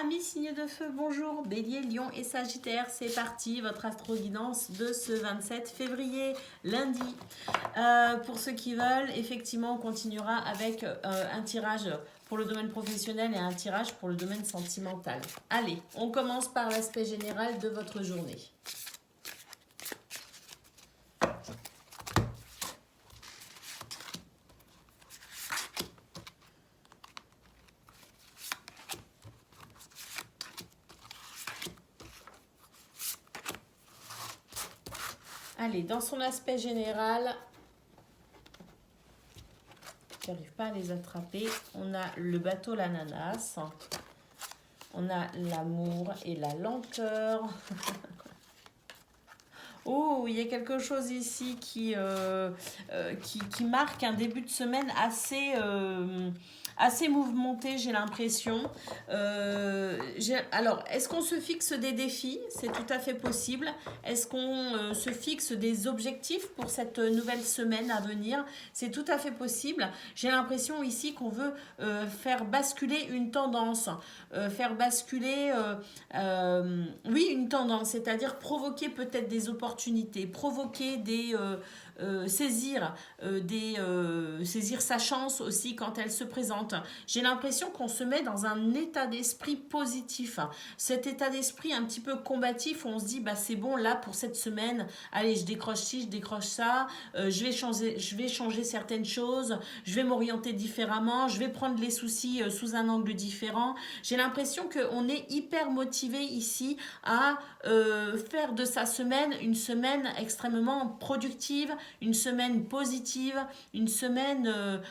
Amis signes de feu, bonjour, Bélier, Lion et Sagittaire, c'est parti, votre astro-guidance de ce 27 février, lundi. Pour ceux qui veulent, effectivement, on continuera avec un tirage pour le domaine professionnel et un tirage pour le domaine sentimental. Allez, on commence par l'aspect général de votre journée. Allez, dans son aspect général, j'arrive pas à les attraper. On a le bateau, l'ananas. On a l'amour et la lenteur. Oh, il y a quelque chose ici qui marque un début de semaine assez mouvementé, j'ai l'impression. Alors, est-ce qu'on se fixe des défis? C'est tout à fait possible. Est-ce qu'on se fixe des objectifs pour cette nouvelle semaine à venir? C'est tout à fait possible. J'ai l'impression ici qu'on veut faire basculer une tendance. Faire basculer, oui, une tendance, c'est-à-dire provoquer peut-être des opportunités, provoquer des... saisir sa chance aussi quand elle se présente. J'ai l'impression qu'on se met dans un état d'esprit positif. Cet état d'esprit un petit peu combatif où on se dit bah c'est bon là pour cette semaine, allez je décroche ci, je décroche ça, je vais changer certaines choses, je vais m'orienter différemment, je vais prendre les soucis sous un angle différent. J'ai l'impression qu'on est hyper motivé ici à faire de sa semaine une semaine extrêmement productive, une semaine positive, une semaine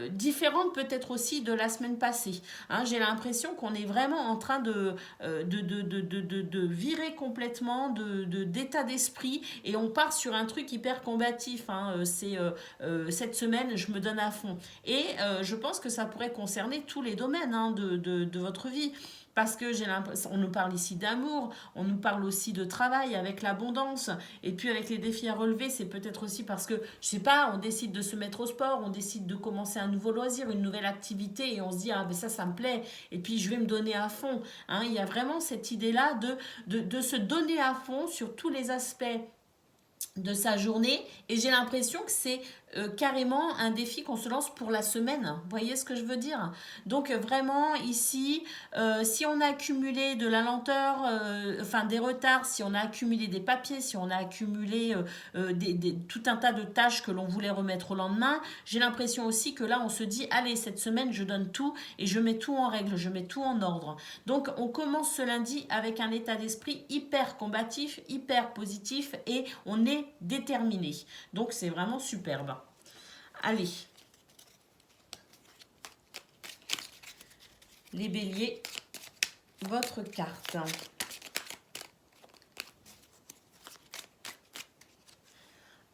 différente peut-être aussi de la semaine passée. Hein, j'ai l'impression qu'on est vraiment en train de virer complètement d'état d'esprit et on part sur un truc hyper combatif. Hein, cette semaine, je me donne à fond. Et je pense que ça pourrait concerner tous les domaines hein, de votre vie. Parce que j'ai l'impression, on nous parle ici d'amour, on nous parle aussi de travail avec l'abondance, et puis avec les défis à relever, c'est peut-être aussi parce que, je sais pas, on décide de se mettre au sport, on décide de commencer un nouveau loisir, une nouvelle activité, et on se dit, ah ben ça me plaît, et puis je vais me donner à fond. Hein, il y a vraiment cette idée-là de se donner à fond sur tous les aspects de sa journée et j'ai l'impression que c'est carrément un défi qu'on se lance pour la semaine. Vous voyez ce que je veux dire? Donc vraiment ici, si on a accumulé de la lenteur, enfin des retards, si on a accumulé des papiers, si on a accumulé tout un tas de tâches que l'on voulait remettre au lendemain, j'ai l'impression aussi que là on se dit, allez cette semaine je donne tout et je mets tout en règle, je mets tout en ordre. Donc on commence ce lundi avec un état d'esprit hyper combatif, hyper positif et on est déterminé. Donc c'est vraiment superbe. Allez. Les béliers, votre carte.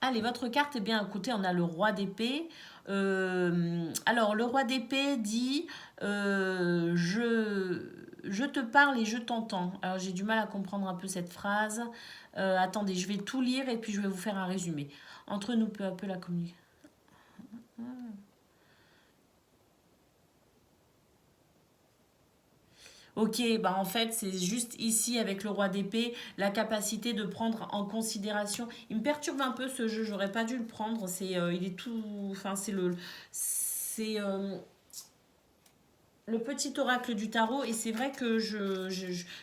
Allez, votre carte, eh bien, écoutez, on a le roi d'épée. Alors, le roi d'épée dit je te parle et je t'entends. Alors, j'ai du mal à comprendre un peu cette phrase. Attendez, je vais tout lire et puis je vais vous faire un résumé. Entre nous, peu à peu, la communication. Ok, bah en fait, c'est juste ici avec le roi d'épée, la capacité de prendre en considération. Il me perturbe un peu ce jeu, j'aurais pas dû le prendre. Il est tout, enfin c'est le petit oracle du tarot et c'est vrai que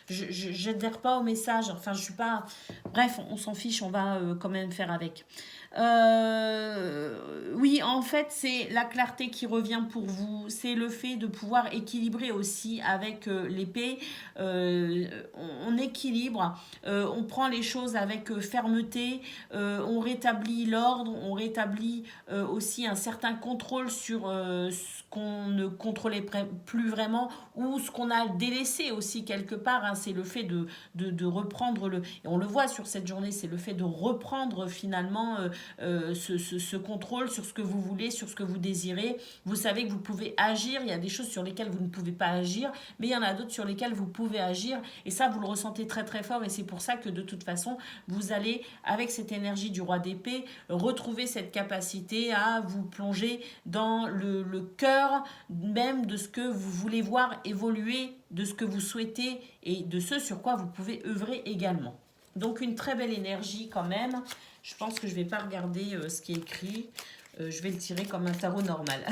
j'adhère pas au message. Enfin, je suis pas. Bref, on s'en fiche, on va quand même faire avec. Oui, en fait, c'est la clarté qui revient pour vous. C'est le fait de pouvoir équilibrer aussi avec l'épée. On équilibre, on prend les choses avec fermeté, on rétablit l'ordre, on rétablit aussi un certain contrôle sur ce qu'on ne contrôlait plus vraiment ou ce qu'on a délaissé aussi quelque part. Hein, c'est le fait de reprendre le... Et on le voit sur cette journée, c'est le fait de reprendre finalement ce contrôle sur ce que vous voulez, sur ce que vous désirez. Vous savez que vous pouvez agir, il y a des choses sur lesquelles vous ne pouvez pas agir, mais il y en a d'autres sur lesquelles vous pouvez agir, et ça vous le ressentez très très fort, et c'est pour ça que de toute façon, vous allez, avec cette énergie du roi d'épée, retrouver cette capacité à vous plonger dans le cœur même de ce que vous voulez voir évoluer, de ce que vous souhaitez et de ce sur quoi vous pouvez œuvrer également. Donc une très belle énergie quand même. Je pense que je ne vais pas regarder ce qui est écrit. Je vais le tirer comme un tarot normal.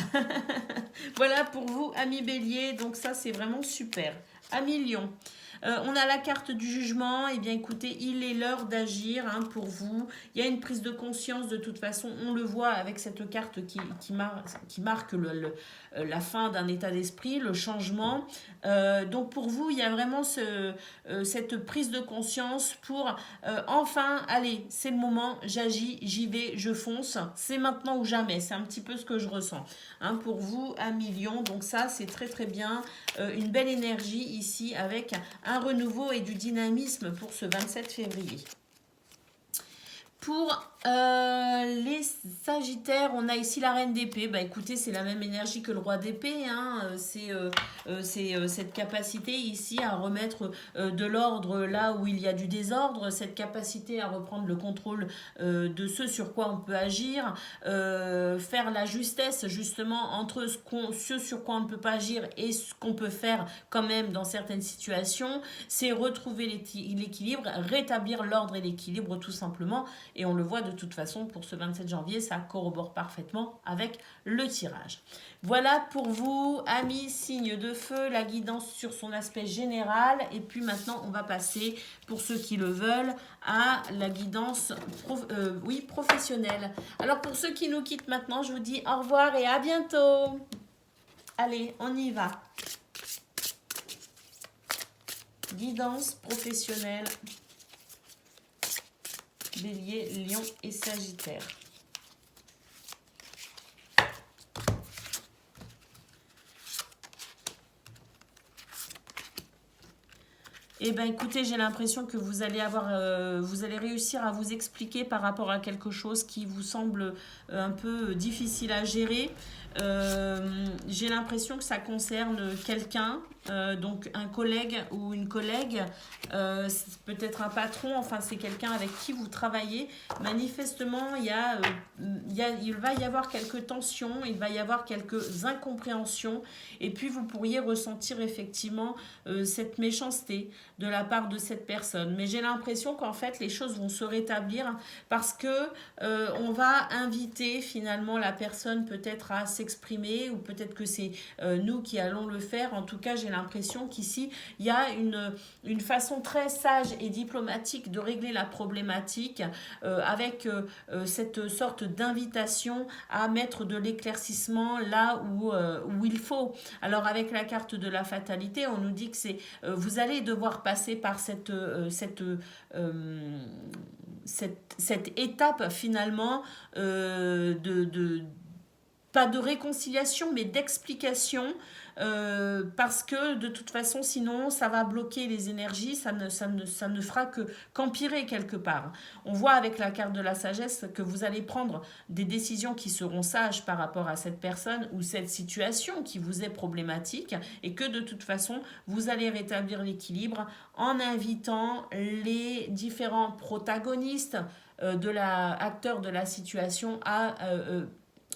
Voilà pour vous, amis Bélier. Donc ça, c'est vraiment super. Amis Lion. On a la carte du jugement. Eh bien, écoutez, il est l'heure d'agir hein, pour vous. Il y a une prise de conscience de toute façon. On le voit avec cette carte qui marque la fin d'un état d'esprit, le changement. Donc, pour vous, il y a vraiment cette prise de conscience pour enfin, allez, c'est le moment, j'agis, j'y vais, je fonce. C'est maintenant ou jamais. C'est un petit peu ce que je ressens. Hein, pour vous, amis Lion. Donc ça, c'est très très bien. Une belle énergie ici avec un renouveau et du dynamisme pour ce 27 février. Pour les Sagittaires, on a ici la Reine d'épée. Bah écoutez, c'est la même énergie que le Roi d'épée. Hein. C'est cette capacité ici à remettre de l'ordre là où il y a du désordre, cette capacité à reprendre le contrôle de ce sur quoi on peut agir, faire la justesse justement entre ce sur quoi on ne peut pas agir et ce qu'on peut faire quand même dans certaines situations. C'est retrouver l'équilibre, rétablir l'ordre et l'équilibre tout simplement. Et on le voit de toute façon pour ce 27 janvier, ça corrobore parfaitement avec le tirage. Voilà pour vous, amis signes de feu, la guidance sur son aspect général. Et puis maintenant, on va passer, pour ceux qui le veulent, à la guidance professionnelle. Alors pour ceux qui nous quittent maintenant, je vous dis au revoir et à bientôt. Allez, on y va. Guidance professionnelle. Bélier, Lion et Sagittaire. Eh bien, écoutez, j'ai l'impression que vous allez réussir à vous expliquer par rapport à quelque chose qui vous semble un peu difficile à gérer. J'ai l'impression que ça concerne quelqu'un, donc un collègue ou une collègue, peut-être un patron, enfin c'est quelqu'un avec qui vous travaillez. Manifestement, il va y avoir quelques tensions, il va y avoir quelques incompréhensions, et puis vous pourriez ressentir effectivement cette méchanceté de la part de cette personne. Mais j'ai l'impression qu'en fait, les choses vont se rétablir parce que on va inviter finalement la personne peut-être à s'exprimer, ou peut-être que c'est nous qui allons le faire. En tout cas, j'ai l'impression qu'ici, il y a une façon très sage et diplomatique de régler la problématique avec cette sorte d'invitation à mettre de l'éclaircissement là où il faut. Alors avec la carte de la fatalité, on nous dit que vous allez devoir passer par cette étape finalement pas de réconciliation mais d'explication, parce que de toute façon sinon ça va bloquer les énergies, ça ne fera qu'empirer quelque part. On voit avec la carte de la sagesse que vous allez prendre des décisions qui seront sages par rapport à cette personne ou cette situation qui vous est problématique, et que de toute façon vous allez rétablir l'équilibre en invitant les différents protagonistes acteurs de la situation à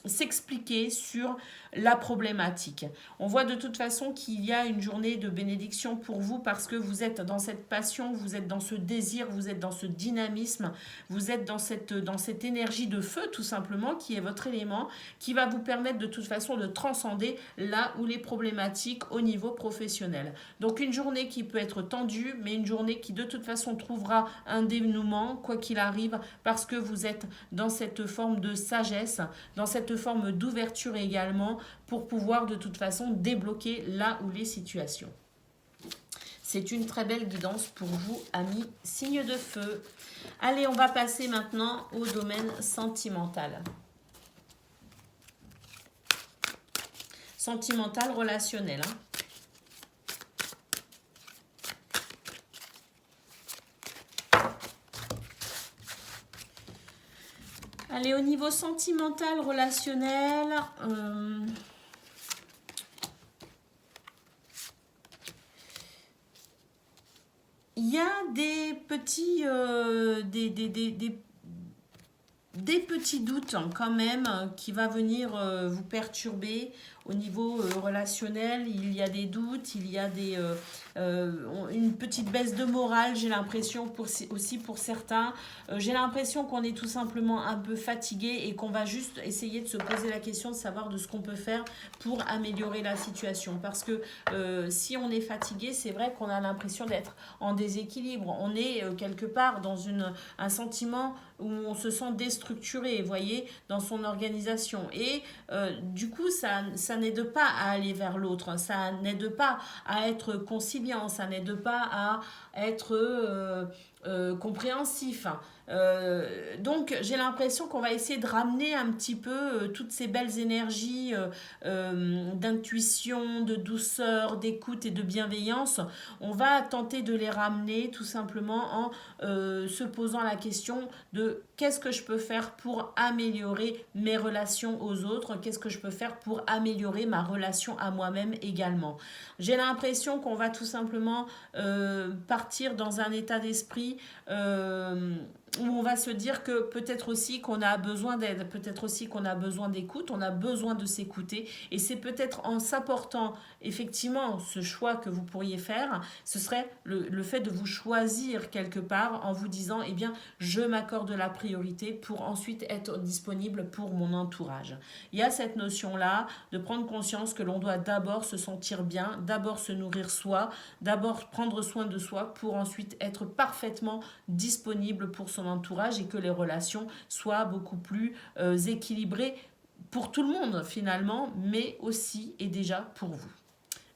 s'expliquer sur la problématique. On voit de toute façon qu'il y a une journée de bénédiction pour vous parce que vous êtes dans cette passion, vous êtes dans ce désir, vous êtes dans ce dynamisme, vous êtes dans cette énergie de feu tout simplement qui est votre élément, qui va vous permettre de toute façon de transcender là où les problématiques au niveau professionnel. Donc une journée qui peut être tendue, mais une journée qui de toute façon trouvera un dénouement quoi qu'il arrive, parce que vous êtes dans cette forme de sagesse, dans cette forme d'ouverture également, pour pouvoir de toute façon débloquer là où les situations. C'est une très belle guidance pour vous, amis signes de feu. Allez, on va passer maintenant au domaine sentimental. Sentimental, relationnel. Allez, au niveau sentimental, relationnel, il y a des petits, des petits doutes quand même qui va venir vous perturber au niveau relationnel, il y a des doutes, il y a une petite baisse de morale, j'ai l'impression aussi pour certains. J'ai l'impression qu'on est tout simplement un peu fatigué et qu'on va juste essayer de se poser la question de savoir de ce qu'on peut faire pour améliorer la situation. Parce que si on est fatigué, c'est vrai qu'on a l'impression d'être en déséquilibre. On est quelque part dans un sentiment où on se sent déstructuré, vous voyez, dans son organisation. Et du coup, ça n'aide pas à aller vers l'autre, ça n'aide pas à être conciliant, ça n'aide pas à être compréhensif. Donc j'ai l'impression qu'on va essayer de ramener un petit peu toutes ces belles énergies d'intuition, de douceur, d'écoute et de bienveillance. On va tenter de les ramener tout simplement en se posant la question de qu'est-ce que je peux faire pour améliorer mes relations aux autres, qu'est-ce que je peux faire pour améliorer ma relation à moi-même également. J'ai l'impression qu'on va tout simplement partir dans un état d'esprit où on va se dire que peut-être aussi qu'on a besoin d'aide, peut-être aussi qu'on a besoin d'écoute, on a besoin de s'écouter. Et c'est peut-être en s'apportant effectivement ce choix que vous pourriez faire, ce serait le fait de vous choisir quelque part en vous disant, eh bien, je m'accorde la priorité pour ensuite être disponible pour mon entourage. Il y a cette notion-là de prendre conscience que l'on doit d'abord se sentir bien, d'abord se nourrir soi, d'abord prendre soin de soi pour ensuite être parfaitement disponible pour son entourage et que les relations soient beaucoup plus équilibrées pour tout le monde finalement, mais aussi et déjà pour vous.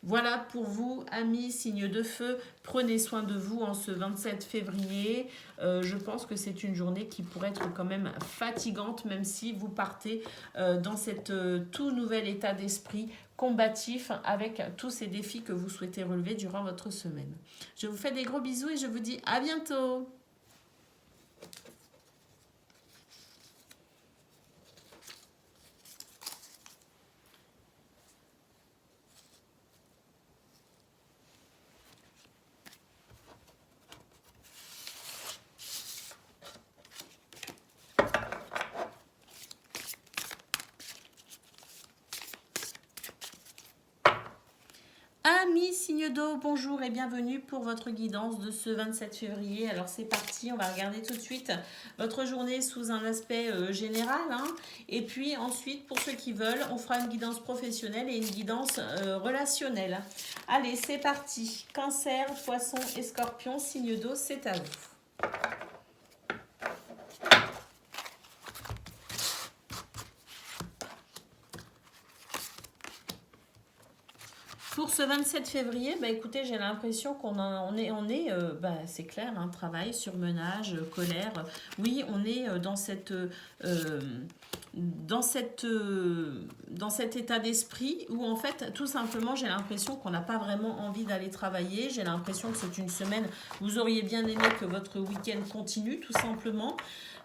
Voilà pour vous, amis, signes de feu. Prenez soin de vous en ce 27 février. Je pense que c'est une journée qui pourrait être quand même fatigante, même si vous partez dans cet tout nouvel état d'esprit combatif avec tous ces défis que vous souhaitez relever durant votre semaine. Je vous fais des gros bisous et je vous dis à bientôt. Amis signe d'eau, bonjour et bienvenue pour votre guidance de ce 27 février. Alors c'est parti, on va regarder tout de suite votre journée sous un aspect général. Et puis ensuite, pour ceux qui veulent, on fera une guidance professionnelle et une guidance relationnelle. Allez, c'est parti. Cancer, poisson et scorpion, signe d'eau, c'est à vous. Pour ce 27 février, bah écoutez, j'ai l'impression c'est clair, travail, surmenage, colère. Oui, on est dans cet état d'esprit où en fait, tout simplement, j'ai l'impression qu'on n'a pas vraiment envie d'aller travailler. J'ai l'impression que c'est une semaine, vous auriez bien aimé que votre week-end continue, tout simplement.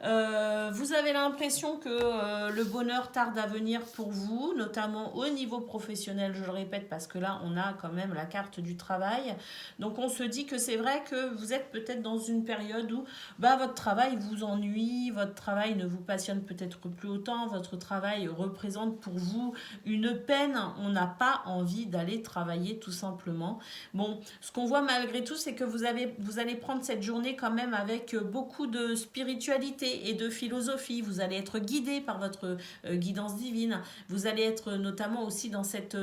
Vous avez l'impression que le bonheur tarde à venir pour vous, notamment au niveau professionnel, je le répète, parce que là, on a quand même la carte du travail. Donc, on se dit que c'est vrai que vous êtes peut-être dans une période où votre travail vous ennuie, votre travail ne vous passionne peut-être plus autant, votre travail représente pour vous une peine. On n'a pas envie d'aller travailler, tout simplement. Bon, ce qu'on voit malgré tout, c'est que vous allez prendre cette journée quand même avec beaucoup de spiritualité et de philosophie. Vous allez être guidé par votre guidance divine. Vous allez être notamment aussi dans cette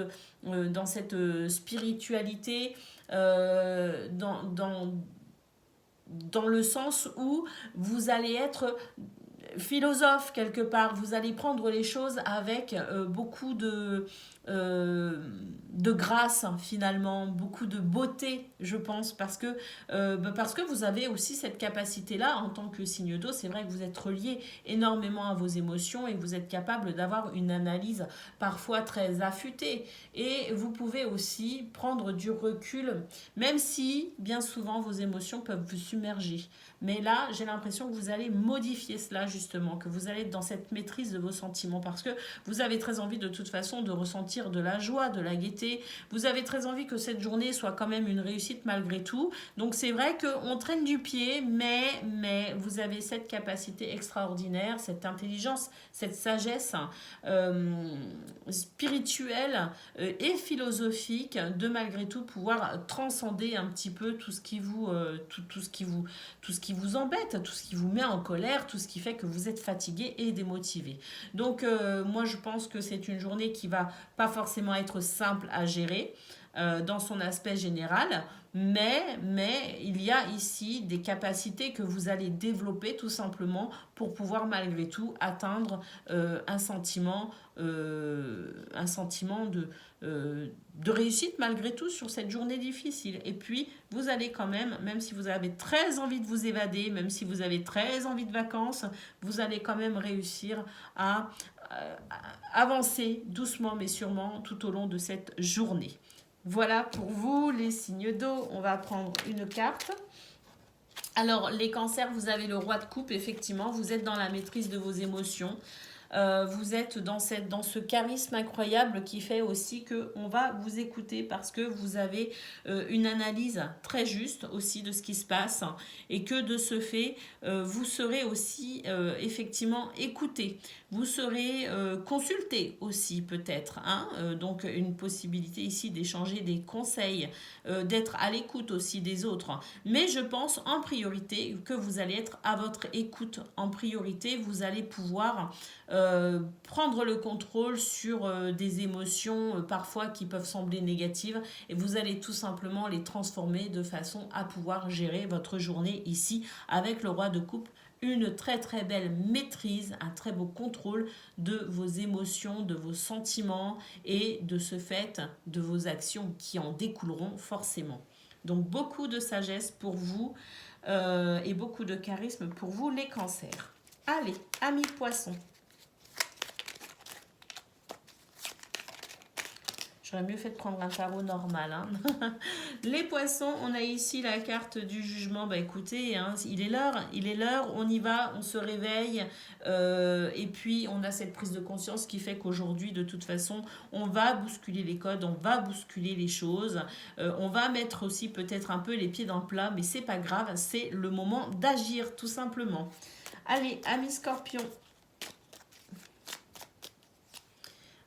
spiritualité, dans le sens où vous allez être philosophe quelque part. Vous allez prendre les choses avec beaucoup de grâce finalement, beaucoup de beauté, je pense, parce que vous avez aussi cette capacité-là en tant que signe d'eau. C'est vrai que vous êtes relié énormément à vos émotions et vous êtes capable d'avoir une analyse parfois très affûtée. Et vous pouvez aussi prendre du recul, même si bien souvent vos émotions peuvent vous submerger. Mais là, j'ai l'impression que vous allez modifier cela justement, que vous allez être dans cette maîtrise de vos sentiments parce que vous avez très envie de toute façon de ressentir ressentir de la joie, de la gaieté. Vous avez très envie que cette journée soit quand même une réussite malgré tout. Donc c'est vrai qu'on traîne du pied, mais vous avez cette capacité extraordinaire, cette intelligence, cette sagesse spirituelle et philosophique de malgré tout pouvoir transcender un petit peu tout ce qui vous, tout ce qui vous embête, tout ce qui vous met en colère, tout ce qui fait que vous êtes fatigué et démotivé. Donc moi je pense que c'est une journée qui va pas forcément être simple à gérer dans son aspect général, mais il y a ici des capacités que vous allez développer tout simplement pour pouvoir malgré tout atteindre un sentiment de réussite malgré tout sur cette journée difficile. Et puis, vous allez quand même si vous avez très envie de vous évader, même si vous avez très envie de vacances, vous allez quand même réussir à avancer doucement mais sûrement tout au long de cette journée. Voilà pour vous les signes d'eau. On va prendre une carte. Alors, les cancers, vous avez le roi de coupe, effectivement. Vous êtes dans la maîtrise de vos émotions. Vous êtes dans ce charisme incroyable qui fait aussi qu'on va vous écouter parce que vous avez une analyse très juste aussi de ce qui se passe et que de ce fait, vous serez aussi effectivement écouté. Vous serez consulté aussi peut-être. Donc une possibilité ici d'échanger des conseils, d'être à l'écoute aussi des autres. Mais je pense en priorité que vous allez être à votre écoute en priorité. Vous allez pouvoir prendre le contrôle sur des émotions parfois qui peuvent sembler négatives et vous allez tout simplement les transformer de façon à pouvoir gérer votre journée ici avec le roi de coupe. Une très très belle maîtrise, un très beau contrôle de vos émotions, de vos sentiments et de ce fait de vos actions qui en découleront forcément. Donc beaucoup de sagesse pour vous et beaucoup de charisme pour vous les cancers. Allez, amis poissons. J'aurais mieux fait de prendre un tarot normal. Les poissons, on a ici la carte du jugement. Bah écoutez, il est l'heure, on y va, on se réveille. Et puis on a cette prise de conscience qui fait qu'aujourd'hui, de toute façon, on va bousculer les codes, on va bousculer les choses. On va mettre aussi peut-être un peu les pieds dans le plat, mais c'est pas grave, c'est le moment d'agir tout simplement. Allez, amis scorpions.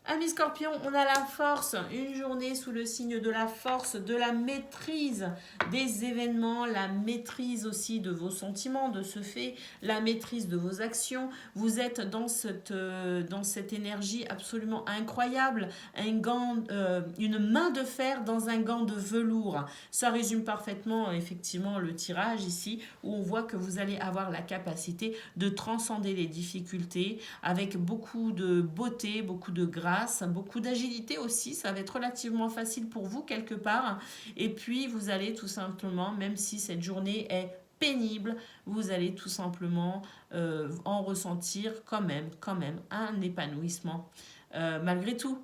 Amis Scorpion, on a la force, une journée sous le signe de la force, de la maîtrise des événements, la maîtrise aussi de vos sentiments, de ce fait, la maîtrise de vos actions. Vous êtes dans cette énergie absolument incroyable, une main de fer dans un gant de velours. Ça résume parfaitement effectivement le tirage ici, où on voit que vous allez avoir la capacité de transcender les difficultés avec beaucoup de beauté, beaucoup de grâce, beaucoup d'agilité aussi, ça va être relativement facile pour vous quelque part. Et puis vous allez tout simplement, même si cette journée est pénible, vous allez tout simplement en ressentir quand même un épanouissement. Malgré tout.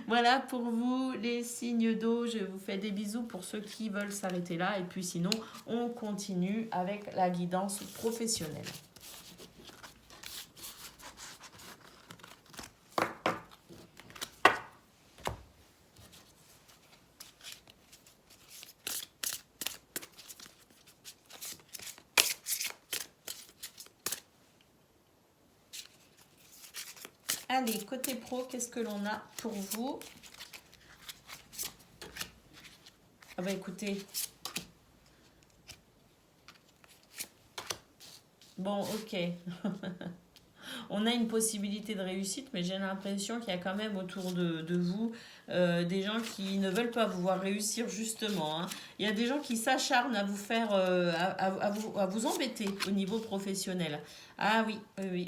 Voilà pour vous les signes d'eau. Je vous fais des bisous pour ceux qui veulent s'arrêter là. Et puis sinon, on continue avec la guidance professionnelle. Allez, côté pro, qu'est-ce que l'on a pour vous? Ah bah écoutez. Bon, ok. On a une possibilité de réussite, mais j'ai l'impression qu'il y a quand même autour de vous des gens qui ne veulent pas vous voir réussir justement. Il y a des gens qui s'acharnent à vous faire, à vous embêter au niveau professionnel. Ah oui, oui, oui.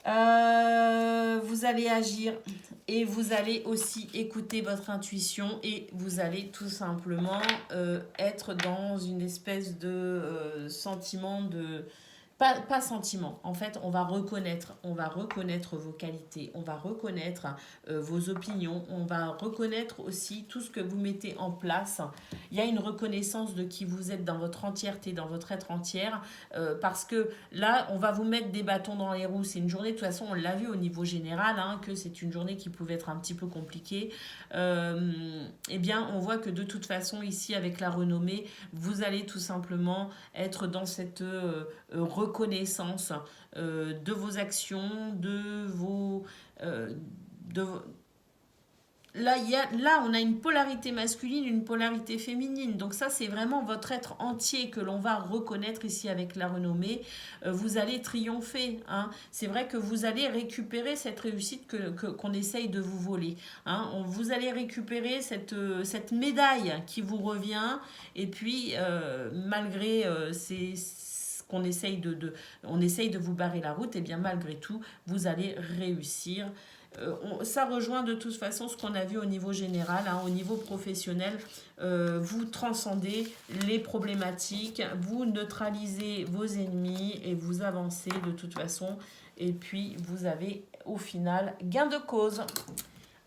Vous allez agir et vous allez aussi écouter votre intuition et vous allez tout simplement être dans une espèce de sentiment de... Pas sentiment, en fait on va reconnaître vos qualités, on va reconnaître vos opinions, on va reconnaître aussi tout ce que vous mettez en place il y a une reconnaissance de qui vous êtes dans votre entièreté, dans votre être entière, parce que là, on va vous mettre des bâtons dans les roues. C'est une journée, de toute façon, on l'a vu au niveau général, hein, que c'est une journée qui pouvait être un petit peu compliquée. Eh bien, on voit que de toute façon, ici, avec la renommée, vous allez tout simplement être dans cette reconnaissance de vos actions, de vos... de, là, là, on a une polarité masculine, une polarité féminine. Donc ça, c'est vraiment votre être entier que l'on va reconnaître ici avec la renommée. Vous allez triompher. Hein. C'est vrai que vous allez récupérer cette réussite qu'on essaye de vous voler. Hein. Vous allez récupérer cette médaille qui vous revient. Et puis, malgré qu'on essaye on essaye de vous barrer la route, et bien malgré tout, vous allez réussir. Ça rejoint de toute façon ce qu'on a vu au niveau général, hein, au niveau professionnel. Vous transcendez les problématiques, vous neutralisez vos ennemis et vous avancez de toute façon. Et puis vous avez au final gain de cause.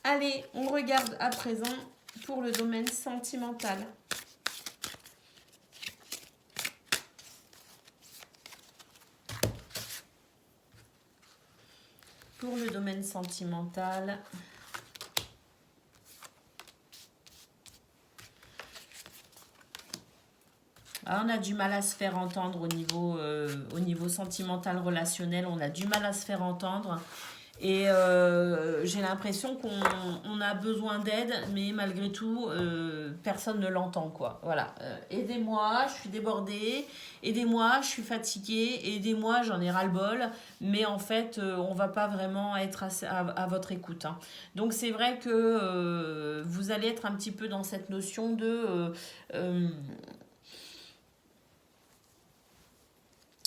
Allez, on regarde à présent pour le domaine sentimental. Pour le domaine sentimental, on a du mal à se faire entendre au niveau sentimental, relationnel. On a du mal à se faire entendre. Et j'ai l'impression qu'on a besoin d'aide, mais malgré tout, personne ne l'entend, quoi. Voilà. Aidez-moi, je suis débordée. Aidez-moi, je suis fatiguée. Aidez-moi, j'en ai ras-le-bol. Mais en fait, on va pas vraiment être à votre écoute. Hein. Donc c'est vrai que vous allez être un petit peu dans cette notion de...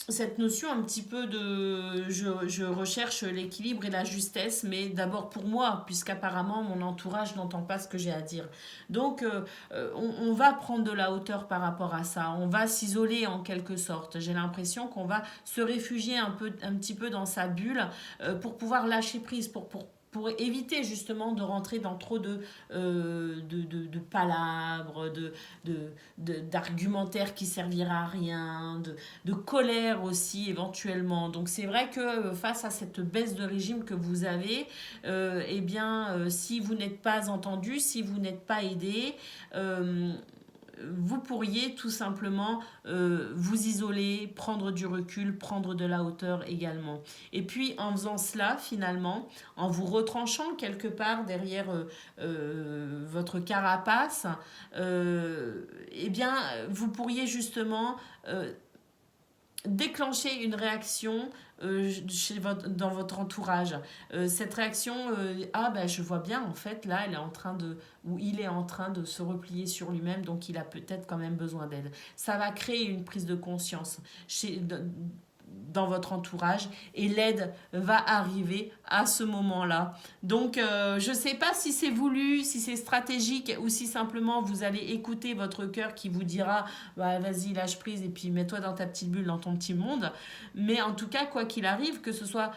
cette notion un petit peu de je recherche l'équilibre et la justesse, mais d'abord pour moi, puisqu'apparemment mon entourage n'entend pas ce que j'ai à dire. Donc on va prendre de la hauteur par rapport à ça, on va s'isoler en quelque sorte. J'ai l'impression qu'on va se réfugier un petit peu dans sa bulle pour pouvoir lâcher prise, pour éviter justement de rentrer dans trop de palabres, d'argumentaires qui servira à rien, de colère aussi éventuellement. Donc c'est vrai que face à cette baisse de régime que vous avez, eh bien si vous n'êtes pas entendu, si vous n'êtes pas aidé, vous pourriez tout simplement vous isoler, prendre du recul, prendre de la hauteur également. Et puis en faisant cela, finalement, en vous retranchant quelque part derrière votre carapace, eh bien, vous pourriez justement déclencher une réaction dans votre entourage. Cette réaction, ah ben je vois bien en fait là, elle est en train de, ou il est en train de se replier sur lui-même, donc il a peut-être quand même besoin d'aide. Ça va créer une prise de conscience dans votre entourage et l'aide va arriver à ce moment-là. Donc je ne sais pas si c'est voulu, si c'est stratégique ou si simplement vous allez écouter votre cœur qui vous dira bah, vas-y lâche prise et puis mets-toi dans ta petite bulle, dans ton petit monde. Mais en tout cas quoi qu'il arrive, que ce soit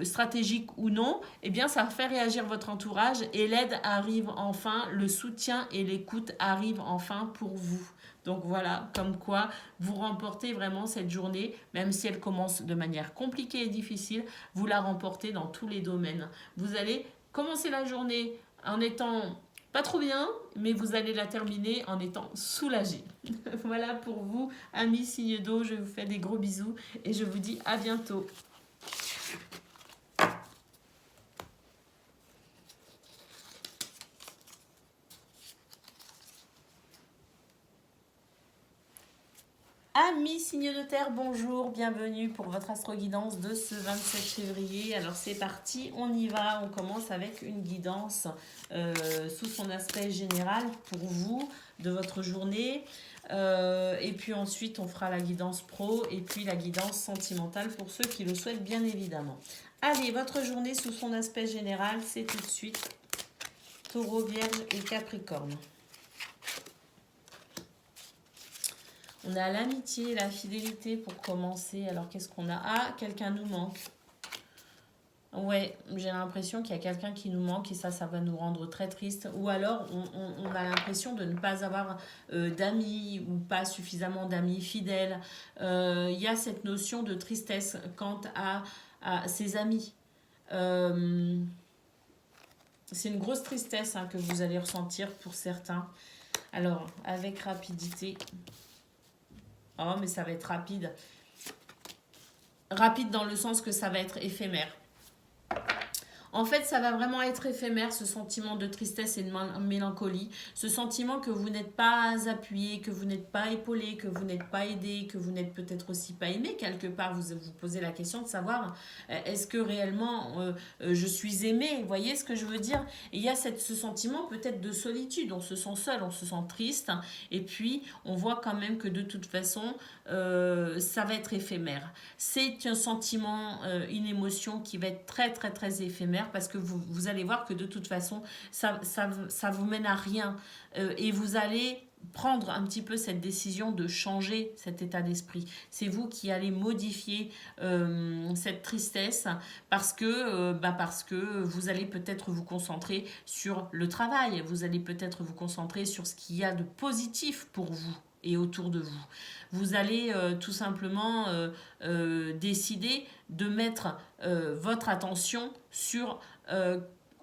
stratégique ou non, eh bien ça fait réagir votre entourage et l'aide arrive enfin, le soutien et l'écoute arrivent enfin pour vous. Donc voilà, comme quoi vous remportez vraiment cette journée, même si elle commence de manière compliquée et difficile, vous la remportez dans tous les domaines. Vous allez commencer la journée en étant pas trop bien, mais vous allez la terminer en étant soulagé. Voilà pour vous, amis signe d'eau, je vous fais des gros bisous et je vous dis à bientôt. Amis signes de terre, bonjour, bienvenue pour votre astro-guidance de ce 27 février. Alors c'est parti, on y va, on commence avec une guidance sous son aspect général pour vous de votre journée. Et puis ensuite on fera la guidance pro et puis la guidance sentimentale pour ceux qui le souhaitent bien évidemment. Allez, votre journée sous son aspect général, c'est tout de suite Taureau, Vierge et Capricorne. On a l'amitié, la fidélité pour commencer. Alors, qu'est-ce qu'on a? Ah, quelqu'un nous manque. Ouais, j'ai l'impression qu'il y a quelqu'un qui nous manque et ça va nous rendre très triste. Ou alors, on a l'impression de ne pas avoir d'amis ou pas suffisamment d'amis fidèles. Il y a cette notion de tristesse quant à ses amis. Euh, c'est une grosse tristesse hein, que vous allez ressentir pour certains. Alors, avec rapidité. Oh, mais ça va être rapide. Rapide dans le sens que ça va être éphémère. En fait, ça va vraiment être éphémère, ce sentiment de tristesse et de mélancolie, ce sentiment que vous n'êtes pas appuyé, que vous n'êtes pas épaulé, que vous n'êtes pas aidé, que vous n'êtes peut-être aussi pas aimé. Quelque part, vous vous posez la question de savoir est-ce que réellement je suis aimé. Vous voyez ce que je veux dire? Et il y a ce sentiment peut-être de solitude. On se sent seul, on se sent triste. Et puis, on voit quand même que de toute façon, ça va être éphémère. C'est un sentiment, une émotion qui va être très très très éphémère parce que vous allez voir que de toute façon ça vous mène à rien. Et vous allez prendre un petit peu cette décision de changer cet état d'esprit. C'est vous qui allez modifier cette tristesse parce que vous allez peut-être vous concentrer sur le travail, vous allez peut-être vous concentrer sur ce qu'il y a de positif pour vous et autour de vous. Vous allez tout simplement décider de mettre votre attention sur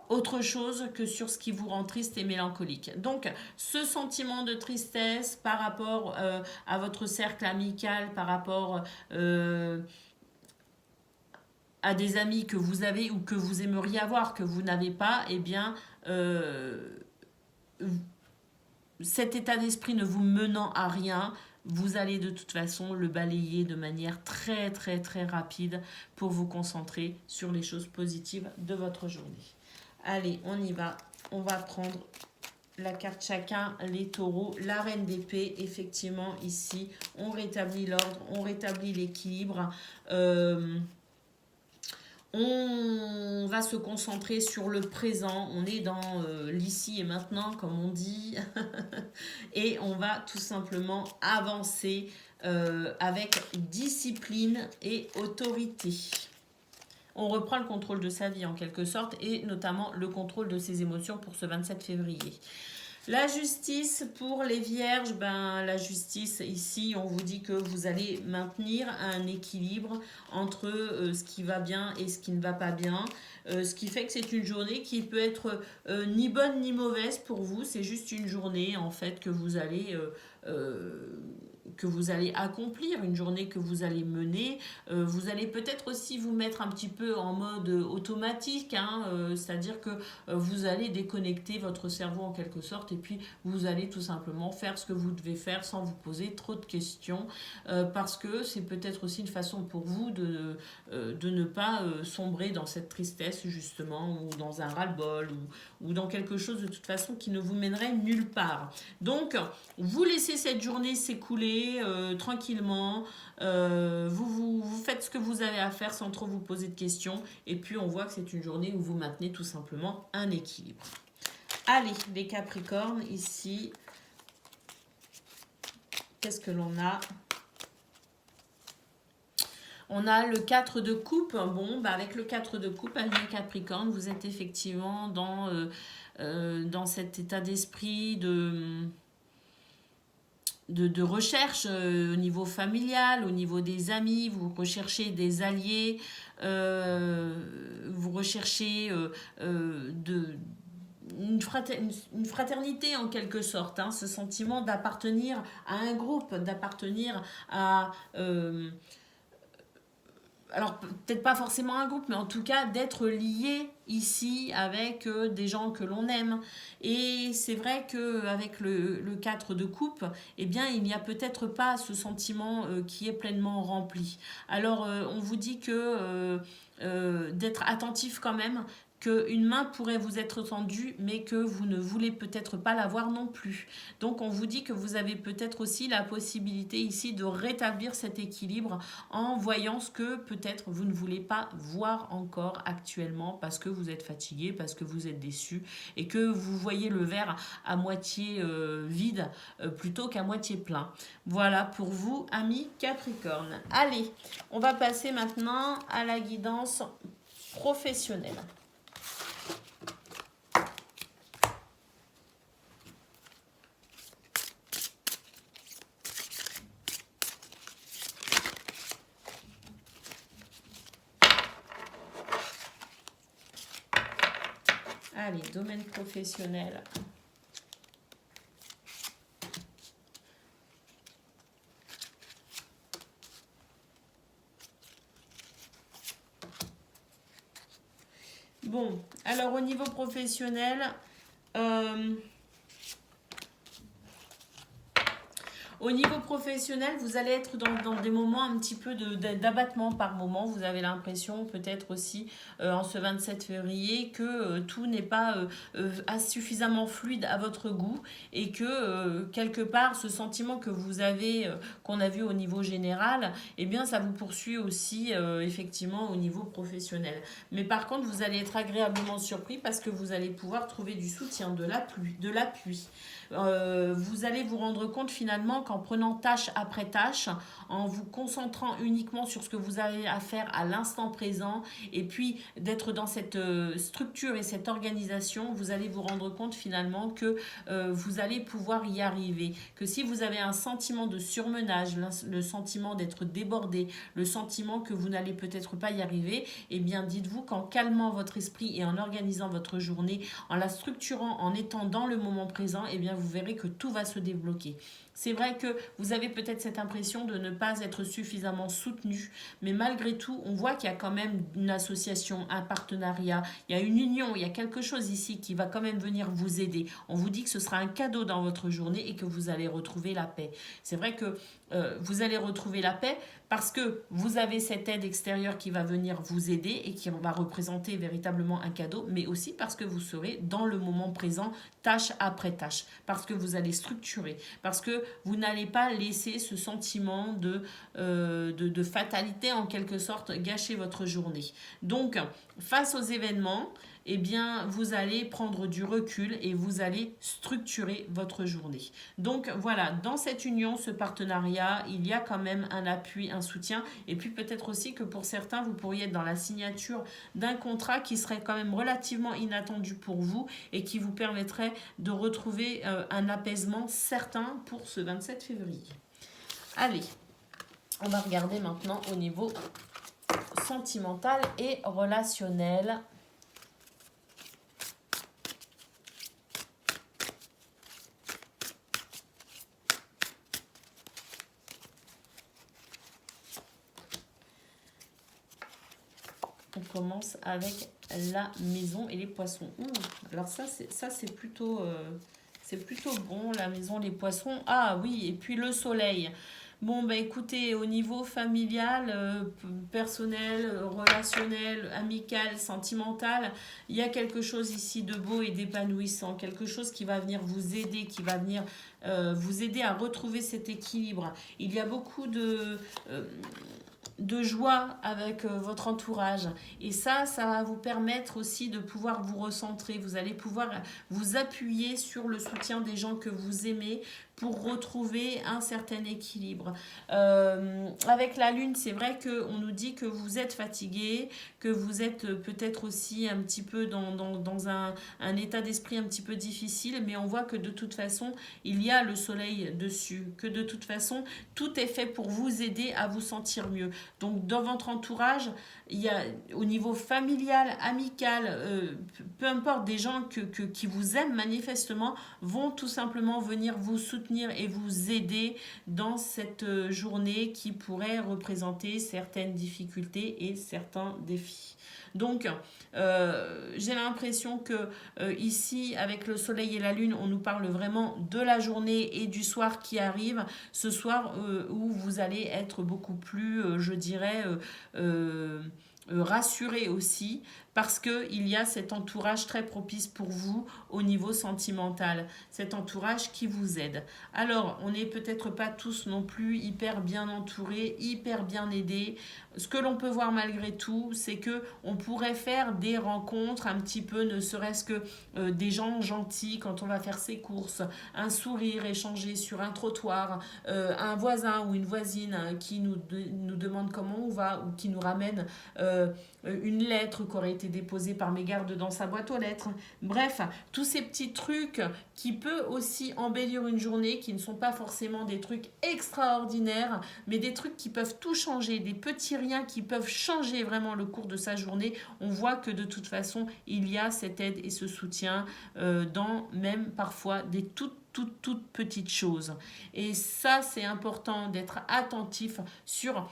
autre chose que sur ce qui vous rend triste et mélancolique. Donc, ce sentiment de tristesse par rapport à votre cercle amical, par rapport à des amis que vous avez ou que vous aimeriez avoir, que vous n'avez pas, eh bien, cet état d'esprit ne vous menant à rien, vous allez de toute façon le balayer de manière très très très rapide pour vous concentrer sur les choses positives de votre journée. Allez, on y va. On va prendre la carte chacun, les taureaux, la reine d'épée, effectivement ici, on rétablit l'ordre, on rétablit l'équilibre. On va se concentrer sur le présent, on est dans l'ici et maintenant comme on dit, et on va tout simplement avancer avec discipline et autorité. On reprend le contrôle de sa vie en quelque sorte et notamment le contrôle de ses émotions pour ce 27 février. La justice pour les vierges, la justice ici, on vous dit que vous allez maintenir un équilibre entre ce qui va bien et ce qui ne va pas bien. Ce qui fait que c'est une journée qui peut être ni bonne ni mauvaise pour vous. C'est juste une journée en fait que vous allez accomplir, une journée que vous allez mener. Vous allez peut-être aussi vous mettre un petit peu en mode automatique, hein, c'est-à-dire que vous allez déconnecter votre cerveau en quelque sorte et puis vous allez tout simplement faire ce que vous devez faire sans vous poser trop de questions parce que c'est peut-être aussi une façon pour vous de ne pas sombrer dans cette tristesse justement ou dans un ras-le-bol ou dans quelque chose de toute façon qui ne vous mènerait nulle part. Donc, vous laissez cette journée s'écouler tranquillement. Vous faites ce que vous avez à faire sans trop vous poser de questions. Et puis, on voit que c'est une journée où vous maintenez tout simplement un équilibre. Allez, les Capricornes, ici. Qu'est-ce que l'on a ? On a le 4 de coupe. Bon, avec le 4 de coupe, avec les Capricornes, vous êtes effectivement dans cet état d'esprit de recherche au niveau familial, au niveau des amis, vous recherchez des alliés, vous recherchez une fraternité en quelque sorte, hein, ce sentiment d'appartenir à un groupe, d'appartenir à... alors peut-être pas forcément un groupe, mais en tout cas d'être lié ici avec des gens que l'on aime. Et c'est vrai qu'avec le 4 de coupe, eh bien, il n'y a peut-être pas ce sentiment qui est pleinement rempli. Alors, on vous dit que d'être attentif quand même, qu'une main pourrait vous être tendue, mais que vous ne voulez peut-être pas l'avoir non plus. Donc on vous dit que vous avez peut-être aussi la possibilité ici de rétablir cet équilibre en voyant ce que peut-être vous ne voulez pas voir encore actuellement parce que vous êtes fatigué, parce que vous êtes déçu et que vous voyez le verre à moitié vide plutôt qu'à moitié plein. Voilà pour vous, amis Capricorne. Allez, on va passer maintenant à la guidance professionnel. Allez, domaine professionnel. Bon, alors au niveau professionnel, euh, au niveau professionnel, vous allez être dans des moments un petit peu d'abattement par moment. Vous avez l'impression, peut-être aussi en ce 27 février, que tout n'est pas suffisamment fluide à votre goût et que quelque part, ce sentiment que vous avez, qu'on a vu au niveau général, eh bien, ça vous poursuit aussi effectivement au niveau professionnel. Mais par contre, vous allez être agréablement surpris parce que vous allez pouvoir trouver du soutien, de l'appui. Vous allez vous rendre compte finalement qu'en prenant tâche après tâche, en vous concentrant uniquement sur ce que vous avez à faire à l'instant présent, et puis d'être dans cette structure et cette organisation, vous allez vous rendre compte finalement que vous allez pouvoir y arriver. Que si vous avez un sentiment de surmenage, le sentiment d'être débordé, le sentiment que vous n'allez peut-être pas y arriver, eh bien dites-vous qu'en calmant votre esprit et en organisant votre journée, en la structurant, en étant dans le moment présent, eh bien vous verrez que tout va se débloquer. C'est vrai que vous avez peut-être cette impression de ne pas être suffisamment soutenu, mais malgré tout, on voit qu'il y a quand même une association, un partenariat, il y a une union, il y a quelque chose ici qui va quand même venir vous aider. On vous dit que ce sera un cadeau dans votre journée et que vous allez retrouver la paix. C'est vrai que vous allez retrouver la paix parce que vous avez cette aide extérieure qui va venir vous aider et qui va représenter véritablement un cadeau, mais aussi parce que vous serez dans le moment présent, tâche après tâche, parce que vous allez structurer, parce que vous n'allez pas laisser ce sentiment de fatalité en quelque sorte gâcher votre journée. Donc, face aux événements, eh bien, vous allez prendre du recul et vous allez structurer votre journée. Donc voilà, dans cette union, ce partenariat, il y a quand même un appui, un soutien. Et puis peut-être aussi que pour certains, vous pourriez être dans la signature d'un contrat qui serait quand même relativement inattendu pour vous et qui vous permettrait de retrouver un apaisement certain pour ce 27 février. Allez, on va regarder maintenant au niveau sentimental et relationnel. On commence avec la maison et les poissons. Alors ça c'est plutôt bon, la maison, les poissons. Ah oui, et puis le soleil. Bon, bah écoutez, au niveau familial, personnel, relationnel, amical, sentimental, il y a quelque chose ici de beau et d'épanouissant, quelque chose qui va venir vous aider, qui va venir vous aider à retrouver cet équilibre. Il y a beaucoup de joie avec votre entourage. Et ça va vous permettre aussi de pouvoir vous recentrer. Vous allez pouvoir vous appuyer sur le soutien des gens que vous aimez pour retrouver un certain équilibre. Avec la lune, c'est vrai qu'on nous dit que vous êtes fatigué, que vous êtes peut-être aussi un petit peu dans un état d'esprit un petit peu difficile, mais on voit que de toute façon, il y a le soleil dessus, que de toute façon, tout est fait pour vous aider à vous sentir mieux. Donc dans votre entourage, il y a au niveau familial, amical, peu importe, des gens qui vous aiment manifestement vont tout simplement venir vous soutenir et vous aider dans cette journée qui pourrait représenter certaines difficultés et certains défis. Donc, j'ai l'impression que ici, avec le soleil et la lune, on nous parle vraiment de la journée et du soir qui arrive. Ce soir où vous allez être beaucoup plus, je dirais, rassuré aussi parce qu'il y a cet entourage très propice pour vous au niveau sentimental, cet entourage qui vous aide. Alors, on n'est peut-être pas tous non plus hyper bien entourés, hyper bien aidés. Ce que l'on peut voir malgré tout, c'est que on pourrait faire des rencontres un petit peu, ne serait-ce que des gens gentils quand on va faire ses courses, un sourire échangé sur un trottoir, un voisin ou une voisine qui nous demande comment on va ou qui nous ramène une lettre qui aurait été déposée par mégarde dans sa boîte aux lettres. Bref, tous ces petits trucs qui peuvent aussi embellir une journée, qui ne sont pas forcément des trucs extraordinaires, mais des trucs qui peuvent tout changer, des petits riens qui peuvent changer vraiment le cours de sa journée. On voit que de toute façon, il y a cette aide et ce soutien dans même parfois des toutes petites choses. Et ça, c'est important d'être attentif sur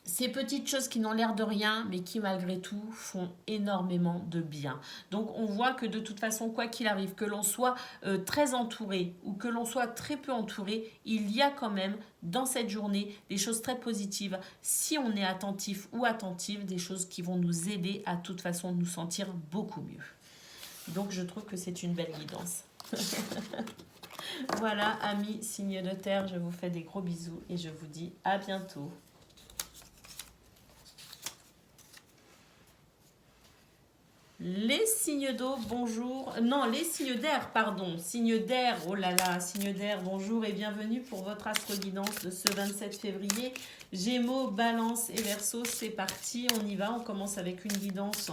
ces petites choses qui n'ont l'air de rien, mais qui malgré tout font énormément de bien. Donc on voit que de toute façon, quoi qu'il arrive, que l'on soit très entouré ou que l'on soit très peu entouré, il y a quand même dans cette journée des choses très positives. Si on est attentif ou attentive, des choses qui vont nous aider à toute façon nous sentir beaucoup mieux. Donc je trouve que c'est une belle guidance. Voilà, amis signes de terre, je vous fais des gros bisous et je vous dis à bientôt. Les signes d'eau, bonjour. Non, les signes d'air, pardon. Signes d'air, oh là là, signes d'air, bonjour et bienvenue pour votre astro-guidance de ce 27 février. Gémeaux, Balance et Verseau, c'est parti, on y va. On commence avec une guidance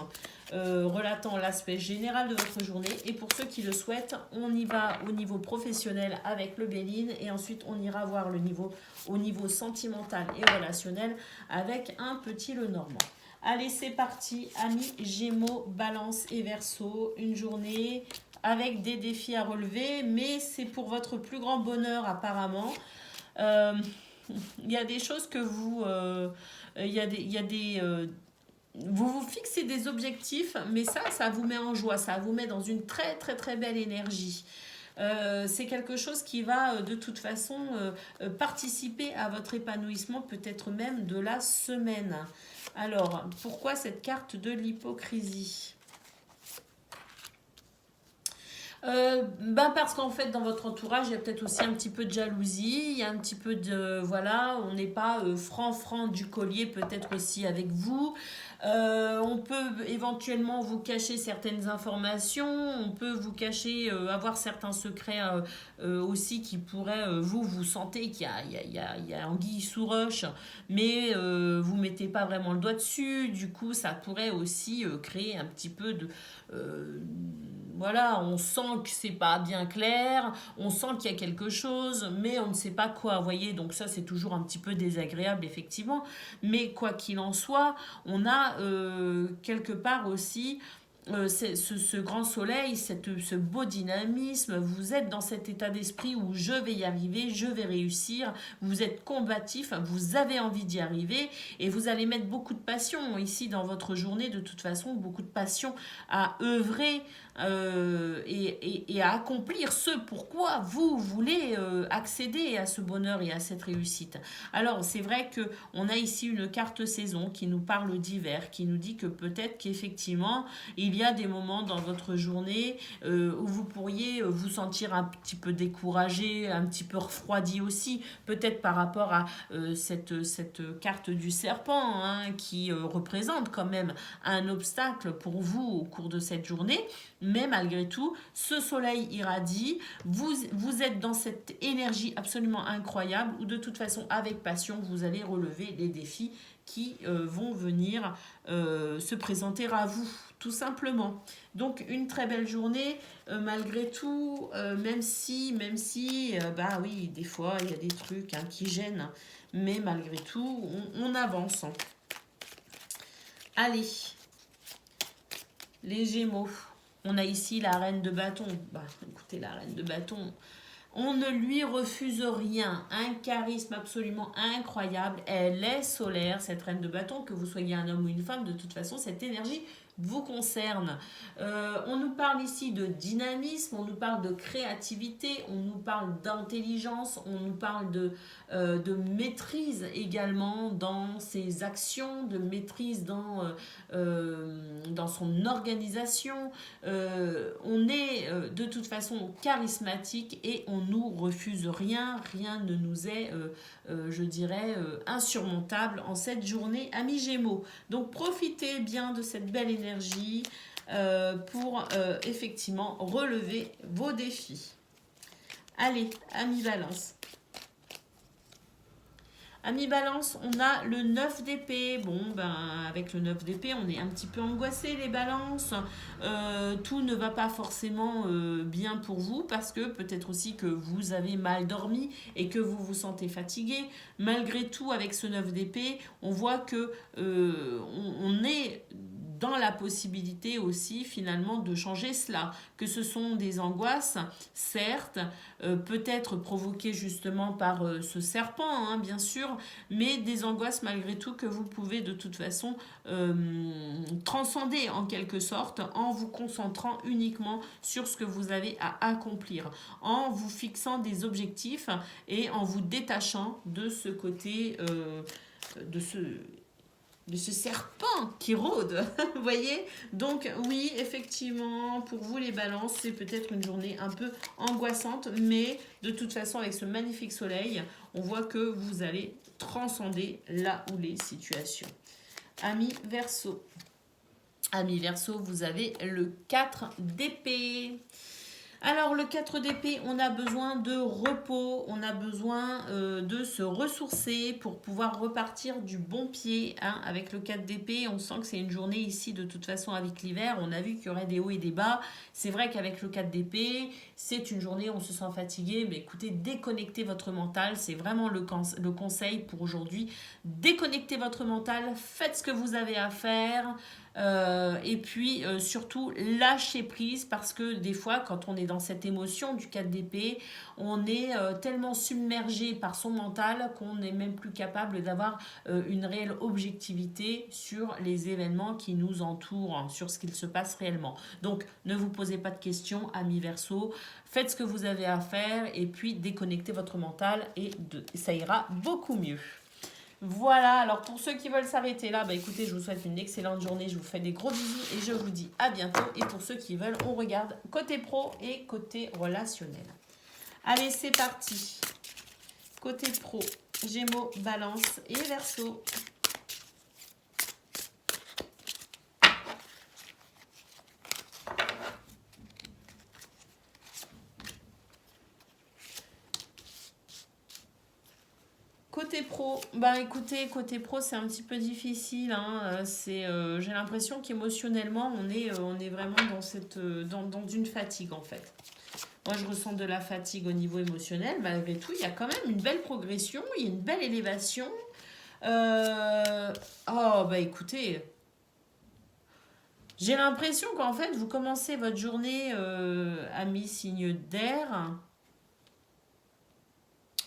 relatant l'aspect général de votre journée. Et pour ceux qui le souhaitent, on y va au niveau professionnel avec le Béline et ensuite on ira voir le niveau au niveau sentimental et relationnel avec un petit Lenormand. Allez, c'est parti, amis Gémeaux, Balance et Verseau. Une journée avec des défis à relever, mais c'est pour votre plus grand bonheur apparemment. Il y a des choses que vous... vous vous fixez des objectifs, mais ça vous met en joie, ça vous met dans une très très très belle énergie. C'est quelque chose qui va de toute façon participer à votre épanouissement, peut-être même de la semaine. Alors, pourquoi cette carte de l'hypocrisie ? Parce qu'en fait dans votre entourage il y a peut-être aussi un petit peu de jalousie, il y a un petit peu de voilà, on n'est pas franc du collier peut-être aussi avec vous. On peut éventuellement vous cacher certaines informations, on peut vous cacher, avoir certains secrets aussi qui pourraient, vous sentez qu'il y a anguille sous roche, mais vous mettez pas vraiment le doigt dessus, du coup ça pourrait aussi créer un petit peu de... voilà, on sent que c'est pas bien clair, on sent qu'il y a quelque chose, mais on ne sait pas quoi, vous voyez, donc ça c'est toujours un petit peu désagréable effectivement, mais quoi qu'il en soit, on a quelque part aussi ce grand soleil, ce beau dynamisme, vous êtes dans cet état d'esprit où je vais y arriver, je vais réussir, vous êtes combatif, vous avez envie d'y arriver et vous allez mettre beaucoup de passion ici dans votre journée, de toute façon, beaucoup de passion à œuvrer et à accomplir ce pourquoi vous voulez accéder à ce bonheur et à cette réussite. Alors c'est vrai que on a ici une carte saison qui nous parle d'hiver, qui nous dit que peut-être qu'effectivement il y a des moments dans votre journée où vous pourriez vous sentir un petit peu découragé, un petit peu refroidi aussi, peut-être par rapport à cette carte du serpent hein, qui représente quand même un obstacle pour vous au cours de cette journée. Mais malgré tout, ce soleil irradie, vous êtes dans cette énergie absolument incroyable où de toute façon, avec passion, vous allez relever les défis qui vont venir se présenter à vous, tout simplement. Donc, une très belle journée, malgré tout, même si bah oui, des fois, il y a des trucs hein, qui gênent, mais malgré tout, on avance. Allez, les Gémeaux. On a ici la reine de bâton. Bah, écoutez, la reine de bâton, on ne lui refuse rien. Un charisme absolument incroyable. Elle est solaire, cette reine de bâton, que vous soyez un homme ou une femme. De toute façon, cette énergie vous concerne. On nous parle ici de dynamisme, on nous parle de créativité, on nous parle d'intelligence, on nous parle de maîtrise également dans ses actions, de maîtrise dans son organisation. On est de toute façon charismatique et on nous refuse rien, rien ne nous est, je dirais, insurmontable en cette journée, amis Gémeaux. Donc profitez bien de cette belle énergie pour effectivement relever vos défis. Allez, amis Balance. Amis Balance, on a le 9 d'épée. Bon, ben, avec le 9 d'épée, on est un petit peu angoissé, les balances. Tout ne va pas forcément bien pour vous parce que peut-être aussi que vous avez mal dormi et que vous vous sentez fatigué. Malgré tout, avec ce 9 d'épée, on voit que on est dans la possibilité aussi finalement de changer cela, que ce sont des angoisses, certes, peut-être provoquées justement par ce serpent, hein, bien sûr, mais des angoisses malgré tout que vous pouvez de toute façon transcender en quelque sorte en vous concentrant uniquement sur ce que vous avez à accomplir, en vous fixant des objectifs et en vous détachant de ce côté, de ce serpent qui rôde, vous voyez. Donc oui, effectivement, pour vous les balances, c'est peut-être une journée un peu angoissante, mais de toute façon, avec ce magnifique soleil, on voit que vous allez transcender là où les situations. Amis Verseau. Amis Verseau, vous avez le 4 d'épée. Alors le 4 d'épée, on a besoin de repos, on a besoin de se ressourcer pour pouvoir repartir du bon pied. Hein. Avec le 4 d'épée, on sent que c'est une journée ici de toute façon avec l'hiver. On a vu qu'il y aurait des hauts et des bas. C'est vrai qu'avec le 4 d'épée, c'est une journée où on se sent fatigué. Mais écoutez, déconnectez votre mental. C'est vraiment le conseil pour aujourd'hui. Déconnectez votre mental, faites ce que vous avez à faire. Et puis surtout lâcher prise parce que des fois quand on est dans cette émotion du 4 d'épée, on est tellement submergé par son mental qu'on n'est même plus capable d'avoir une réelle objectivité sur les événements qui nous entourent, hein, sur ce qu'il se passe réellement. Donc ne vous posez pas de questions, amis Verseau, faites ce que vous avez à faire et puis déconnectez votre mental et ça ira beaucoup mieux. Voilà, alors pour ceux qui veulent s'arrêter là, bah écoutez, je vous souhaite une excellente journée, je vous fais des gros bisous et je vous dis à bientôt. Et pour ceux qui veulent, on regarde côté pro et côté relationnel. Allez, c'est parti. Côté pro, Gémeaux, Balance et Verseau. Côté pro, bah écoutez, côté pro c'est un petit peu difficile. Hein. J'ai l'impression qu'émotionnellement on est vraiment dans une fatigue en fait. Moi je ressens de la fatigue au niveau émotionnel. Malgré tout, il y a quand même une belle progression, il y a une belle élévation. Oh bah écoutez, j'ai l'impression qu'en fait vous commencez votre journée à mi-signe d'air.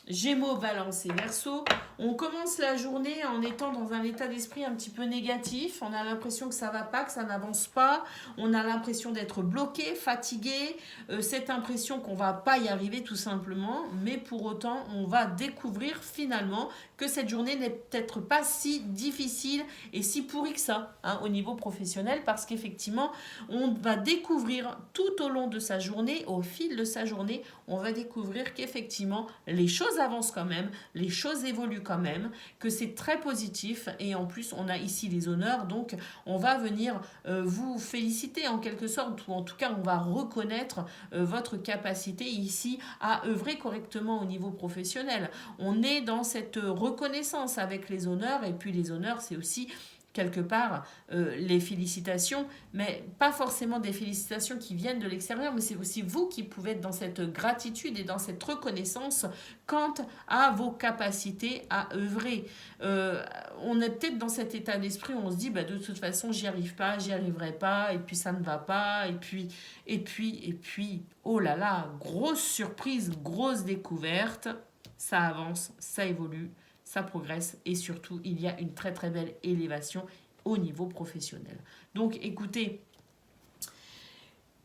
Gémeaux, Balance et Verseau. On commence la journée en étant dans un état d'esprit un petit peu négatif. On a l'impression que ça va pas, que ça n'avance pas. On a l'impression d'être bloqué, fatigué. Cette impression qu'on va pas y arriver tout simplement. Mais pour autant, on va découvrir finalement que cette journée n'est peut-être pas si difficile et si pourrie que ça, hein, au niveau professionnel, parce qu'effectivement, on va découvrir tout au long de sa journée, au fil de sa journée, on va découvrir qu'effectivement, les choses avancent quand même, les choses évoluent quand même, que c'est très positif et en plus, on a ici les honneurs, donc on va venir vous féliciter en quelque sorte, ou en tout cas, on va reconnaître votre capacité ici à œuvrer correctement au niveau professionnel. On est dans cette reconnaissance avec les honneurs, et puis les honneurs, c'est aussi quelque part les félicitations, mais pas forcément des félicitations qui viennent de l'extérieur, mais c'est aussi vous qui pouvez être dans cette gratitude et dans cette reconnaissance quant à vos capacités à œuvrer. On est peut-être dans cet état d'esprit où on se dit bah, de toute façon j'y arrive pas, j'y arriverai pas, et puis ça ne va pas, et puis, oh là là, grosse surprise, grosse découverte, ça avance, ça évolue, ça progresse et surtout il y a une très très belle élévation au niveau professionnel. Donc écoutez,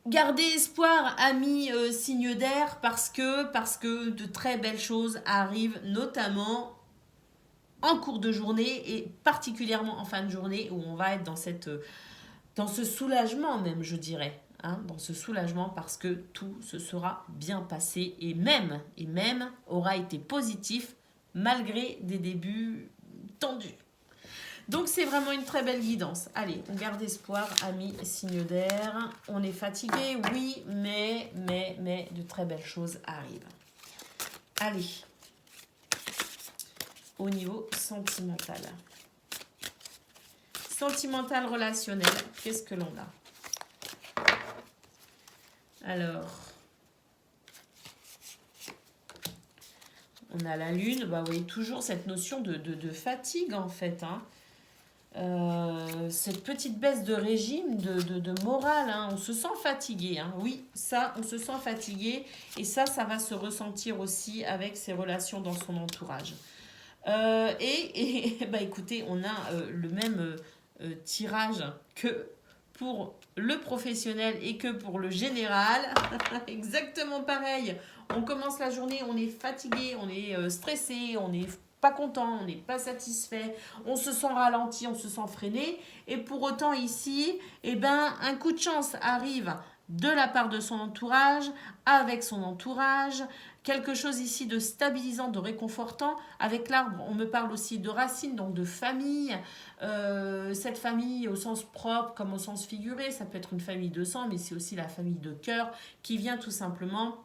gardez espoir, amis signes d'air, parce que de très belles choses arrivent, notamment en cours de journée et particulièrement en fin de journée où on va être dans ce soulagement même, je dirais. Hein, dans ce soulagement parce que tout se sera bien passé et même aura été positif malgré des débuts tendus. Donc c'est vraiment une très belle guidance. Allez, on garde espoir, amis signes d'air. On est fatigué, oui, mais de très belles choses arrivent. Allez, au niveau sentimental. Sentimental relationnel, qu'est-ce que l'on a? Alors, on a la lune, bah oui, toujours cette notion de fatigue en fait. Hein. Cette petite baisse de régime, de morale, hein. On se sent fatigué. Hein. Oui, ça, on se sent fatigué. Et ça va se ressentir aussi avec ses relations dans son entourage. Bah écoutez, on a le même tirage que pour le professionnel et que pour le général. Exactement pareil. On commence la journée, on est fatigué, on est stressé, on n'est pas content, on n'est pas satisfait, on se sent ralenti, on se sent freiné. Et pour autant ici, eh ben, un coup de chance arrive de la part de son entourage, avec son entourage, quelque chose ici de stabilisant, de réconfortant. Avec l'arbre, on me parle aussi de racines, donc de famille. Cette famille au sens propre comme au sens figuré, ça peut être une famille de sang, mais c'est aussi la famille de cœur qui vient tout simplement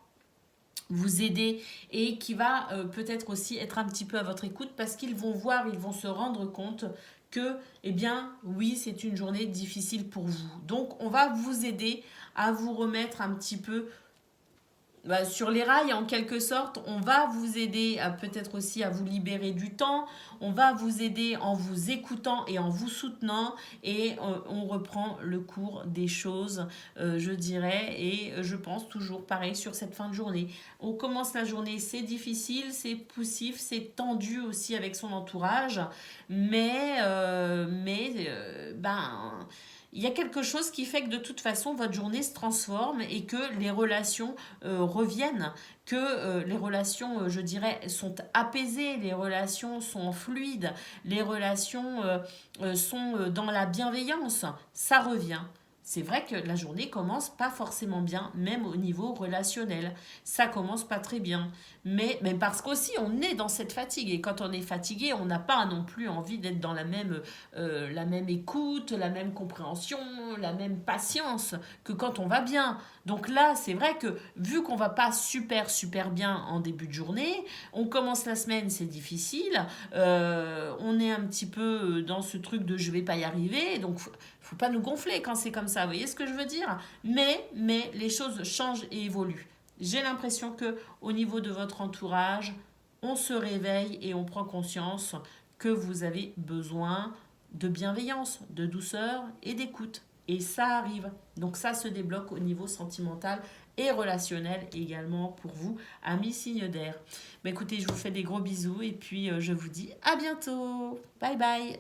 vous aider et qui va peut-être aussi être un petit peu à votre écoute parce qu'ils vont voir, ils vont se rendre compte que, eh bien, oui, c'est une journée difficile pour vous. Donc, on va vous aider à vous remettre un petit peu sur les rails en quelque sorte. On va vous aider peut-être aussi à vous libérer du temps, on va vous aider en vous écoutant et en vous soutenant et on reprend le cours des choses, je dirais, et je pense toujours pareil sur cette fin de journée. On commence la journée, c'est difficile, c'est poussif, c'est tendu aussi avec son entourage, mais il y a quelque chose qui fait que de toute façon votre journée se transforme et que les relations reviennent, que les relations, je dirais, sont apaisées, les relations sont fluides, les relations sont dans la bienveillance. Ça revient. C'est vrai que la journée commence pas forcément bien, même au niveau relationnel. Ça commence pas très bien. Mais parce qu'aussi, on est dans cette fatigue. Et quand on est fatigué, on n'a pas non plus envie d'être dans la même écoute, la même compréhension, la même patience que quand on va bien. Donc là, c'est vrai que vu qu'on va pas super bien en début de journée, on commence la semaine, c'est difficile. On est un petit peu dans ce truc de je vais pas y arriver. Donc faut pas nous gonfler quand c'est comme ça, vous voyez ce que je veux dire? Mais les choses changent et évoluent. J'ai l'impression que au niveau de votre entourage, on se réveille et on prend conscience que vous avez besoin de bienveillance, de douceur et d'écoute. Et ça arrive. Donc ça se débloque au niveau sentimental et relationnel également pour vous, amis signes d'air. Écoutez, je vous fais des gros bisous et puis je vous dis à bientôt. Bye bye.